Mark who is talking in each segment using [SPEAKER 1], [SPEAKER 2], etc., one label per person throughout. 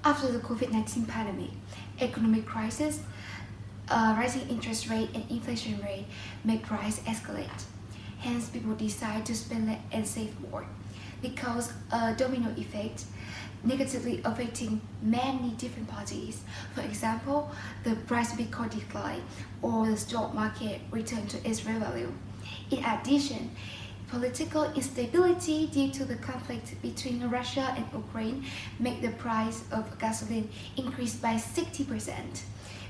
[SPEAKER 1] After the COVID-19 pandemic, economic crisis, rising interest rate and inflation rate make price escalate. Hence, people decide to spend less and save more. Because a domino effect negatively affecting many different parties. For example, the price of Bitcoin decline or the stock market return to its real value. In addition, political instability due to the conflict between Russia and Ukraine make the price of gasoline increase by 60%.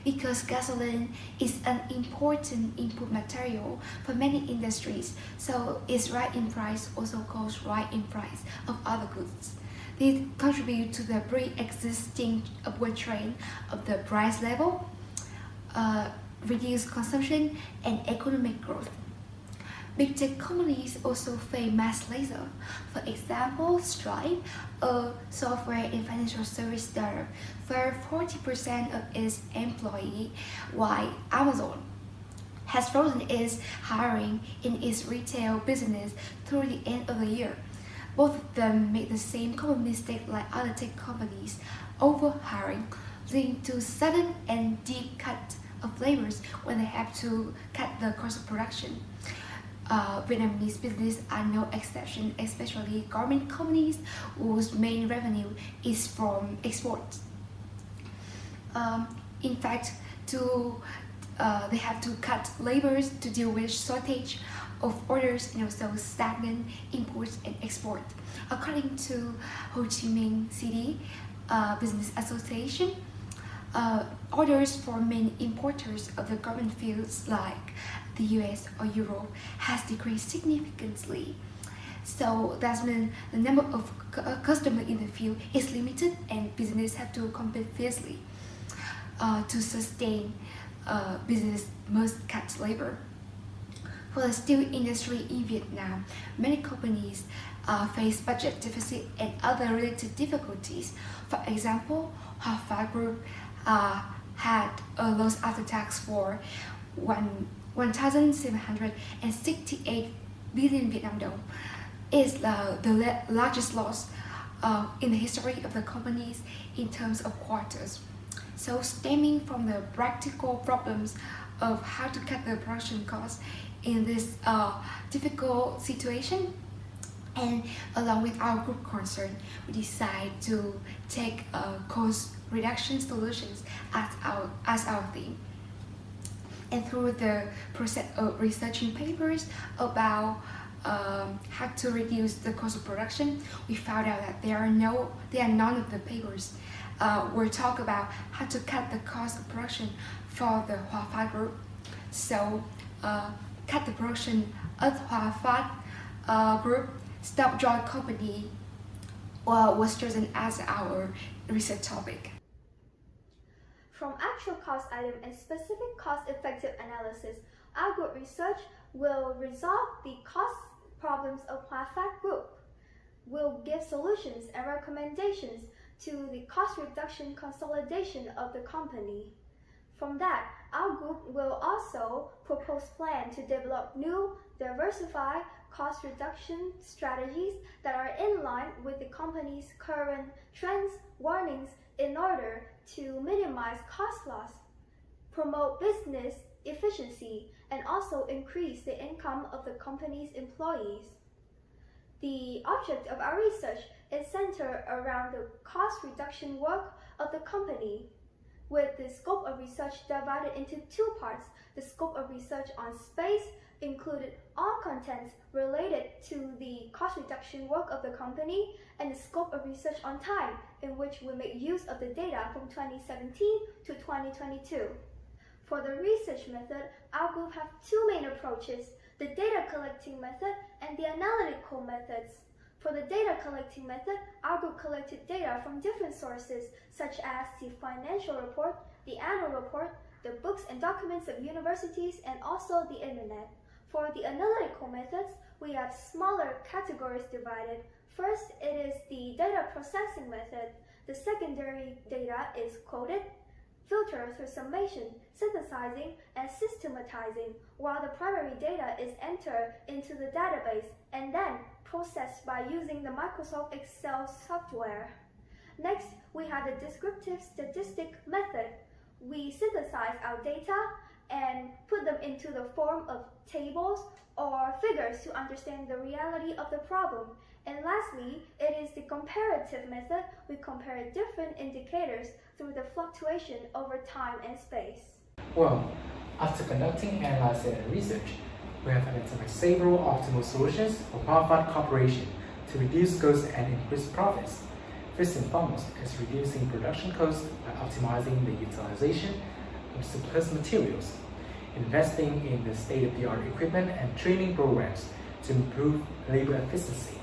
[SPEAKER 1] Because gasoline is an important input material for many industries, so its rise in price also causes rise in price of other goods. This contribute to the pre-existing upward trend of the price level, reduced consumption, and economic growth. Big tech companies also face mass layoffs. For example, Stripe, a software and financial service startup, fired 40% of its employees, while Amazon has frozen its hiring in its retail business through the end of the year. Both of them made the same common mistake like other tech companies, over-hiring, leading to sudden and deep cut of labors when they have to cut the cost of production. Vietnamese businesses are no exception, especially garment companies whose main revenue is from exports. In fact, they have to cut labors to deal with shortage of orders and also stagnant imports and export. According to Ho Chi Minh City Business Association, orders for main importers of the garment fields like the US or Europe has decreased significantly. So that means the number of customers in the field is limited and business have to compete fiercely. To sustain business must cut labor. For the steel industry in Vietnam, many companies face budget deficit and other related difficulties. For example, Phát Group had a loss after tax for 1,768 billion Vietnam dong. Is the largest loss in the history of the companies in terms of quarters. So stemming from the practical problems of how to cut the production costs in this difficult situation, and along with our group concern, we decide to take cost reduction solutions as our theme. And through the process of researching papers about how to reduce the cost of production, we found out that there are none of the papers will talk about how to cut the cost of production for the Hoa Phát Group. So, cut the production of Hoa Phát Group, stop joint company was chosen as our research topic.
[SPEAKER 2] From actual cost item and specific cost-effective analysis, our group research will resolve the cost problems of Hoa Phát Group, will give solutions and recommendations to the cost reduction consolidation of the company. From that, our group will also propose plans to develop new, diversified cost reduction strategies that are in line with the company's current trends, warnings, in order to minimize cost loss, promote business efficiency, and also increase the income of the company's employees. The object of our research is centered around the cost reduction work of the company, with the scope of research divided into two parts. The scope of research on space included all contents related to the cost reduction work of the company, and the scope of research on time, in which we make use of the data from 2017 to 2022. For the research method, our group have two main approaches, the data collecting method and the analytical methods. For the data collecting method, our group collected data from different sources, such as the financial report, the annual report, the books and documents of universities, and also the internet. For the analytical methods, we have smaller categories divided. First, it is the data processing method. The secondary data is coded, filtered through summation, synthesizing, and systematizing, while the primary data is entered into the database and then processed by using the Microsoft Excel software. Next, we have the descriptive statistic method. We synthesize our data and put them into the form of tables or figures to understand the reality of the problem. And lastly, it is the comparative method. We compare different indicators through the fluctuation over time and space.
[SPEAKER 3] Well, after conducting analysis and research, we have identified several optimal solutions for Phát Corporation to reduce costs and increase profits. First and foremost is reducing production costs by optimizing the utilization of surplus materials, investing in the state-of-the-art equipment and training programs to improve labor efficiency,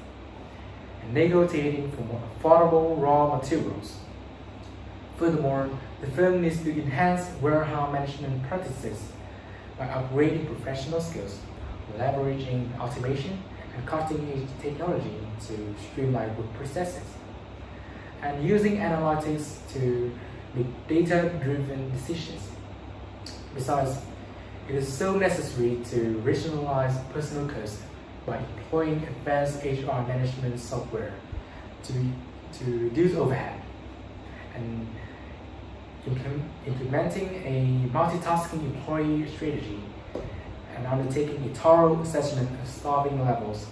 [SPEAKER 3] and negotiating for more affordable raw materials. Furthermore, the firm needs to enhance warehouse management practices by upgrading professional skills, leveraging automation and cutting-edge technology to streamline work processes, and using analytics to make data-driven decisions. Besides, it is so necessary to rationalize personnel costs by employing advanced HR management software to reduce overhead, and implementing a multitasking employee strategy, and undertaking a thorough assessment of staffing levels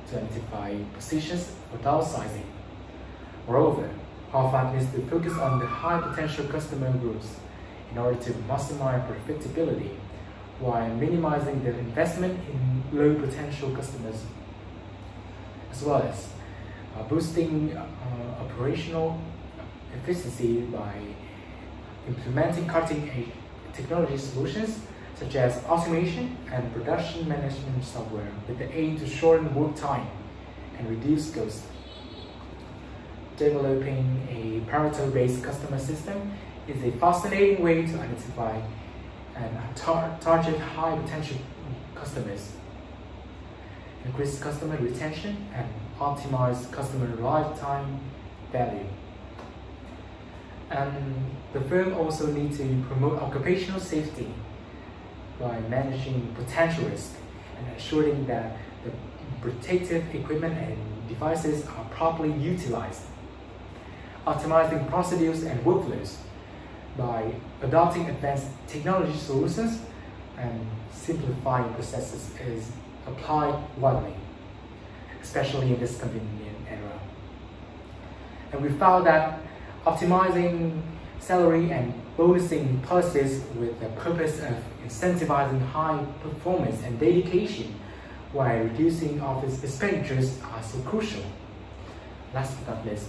[SPEAKER 3] to identify positions for downsizing. Moreover, Phát needs to focus on the high potential customer groups in order to maximize profitability while minimizing the investment in low potential customers, as well as boosting operational efficiency by implementing cutting-edge technology solutions such as automation and production management software with the aim to shorten work time and reduce costs. Developing a Pareto-based customer system is a fascinating way to identify and target high potential customers, increase customer retention, and optimize customer lifetime value. And the firm also needs to promote occupational safety by managing potential risk and ensuring that the protective equipment and devices are properly utilized. Optimizing procedures and workflows by adopting advanced technology solutions and simplifying processes is applied widely, especially in this convenient era. And we found that optimizing salary and bonusing policies with the purpose of incentivizing high performance and dedication while reducing office expenditures are so crucial. Last but not least,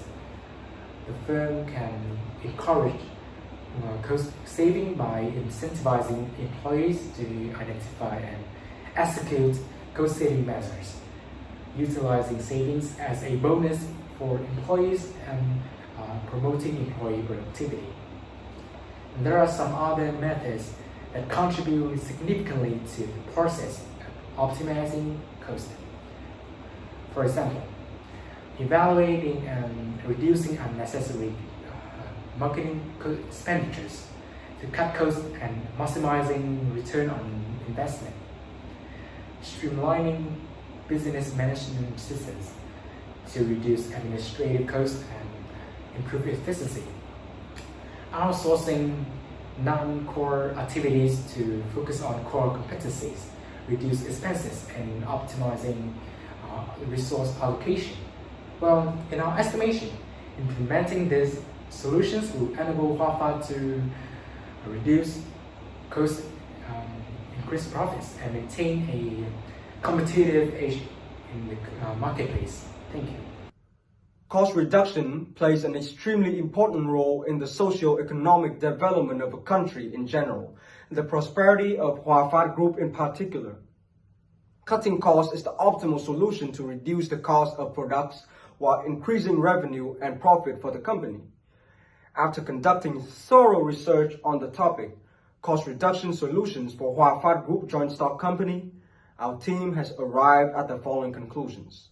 [SPEAKER 3] the firm can encourage cost saving by incentivizing employees to identify and execute cost saving measures, utilizing savings as a bonus for employees, and promoting employee productivity. And there are some other methods that contribute significantly to the process of optimizing cost. For example, evaluating and reducing unnecessary marketing expenditures to cut costs and maximizing return on investment, streamlining business management systems to reduce administrative costs and improve efficiency, outsourcing non-core activities to focus on core competencies, reduce expenses, and optimizing resource allocation. Well, in our estimation, implementing these solutions will enable Phát to reduce costs, increase profits, and maintain a competitive edge in the marketplace. Thank you.
[SPEAKER 4] Cost reduction plays an extremely important role in the socio-economic development of a country in general, and the prosperity of Phát Group in particular. Cutting costs is the optimal solution to reduce the cost of products while increasing revenue and profit for the company. After conducting thorough research on the topic, cost reduction solutions for Phát Group joint stock company, our team has arrived at the following conclusions.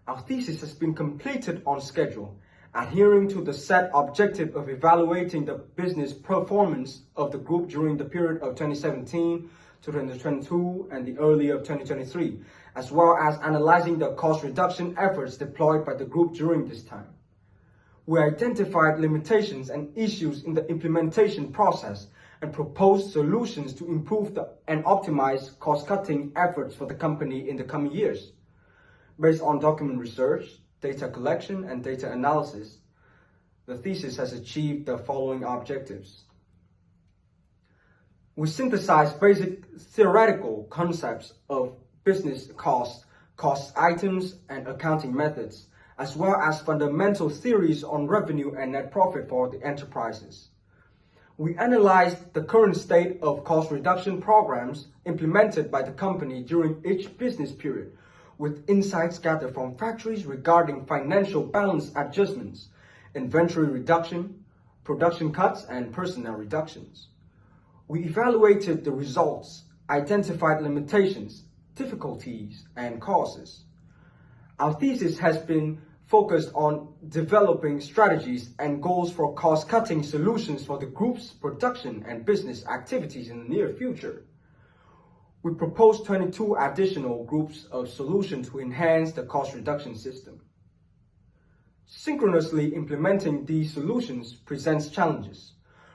[SPEAKER 4] Our thesis has been completed on schedule, adhering to the set objective of evaluating the business performance of the group during the period of 2017 to 2022 and the early of 2023, as well as analyzing the cost reduction efforts deployed by the group during this time. We identified limitations and issues in the implementation process and proposed solutions to improve and optimize cost-cutting efforts for the company in the coming years. Based on document research, data collection, and data analysis, the thesis has achieved the following objectives. We synthesized basic theoretical concepts of business cost items, and accounting methods, as well as fundamental theories on revenue and net profit for the enterprises. We analyzed the current state of cost reduction programs implemented by the company during each business period, with insights gathered from factories regarding financial balance adjustments, inventory reduction, production cuts, and personnel reductions. We evaluated the results, identified limitations, difficulties, and causes. Our thesis has been focused on developing strategies and goals for cost-cutting solutions for the group's production and business activities in the near future. We proposed 22 additional groups of solutions to enhance the cost reduction system. Synchronously implementing these solutions presents challenges,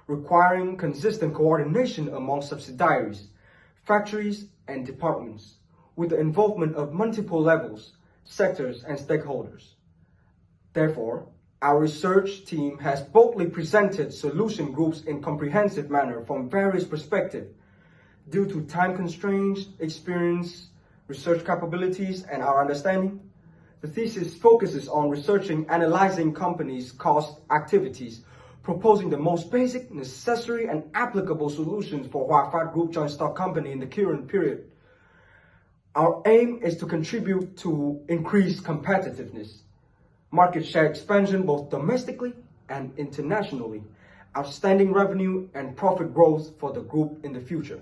[SPEAKER 4] requiring consistent coordination among subsidiaries, factories, and departments, with the involvement of multiple levels, sectors, and stakeholders. Therefore, our research team has boldly presented solution groups in comprehensive manner from various perspectives. Due to time constraints, experience, research capabilities, and our understanding, the thesis focuses on researching, analyzing companies' cost activities, proposing the most basic, necessary, and applicable solutions for Phát Group Joint Stock Company in the current period. Our aim is to contribute to increased competitiveness, market share expansion both domestically and internationally, outstanding revenue and profit growth for the group in the future.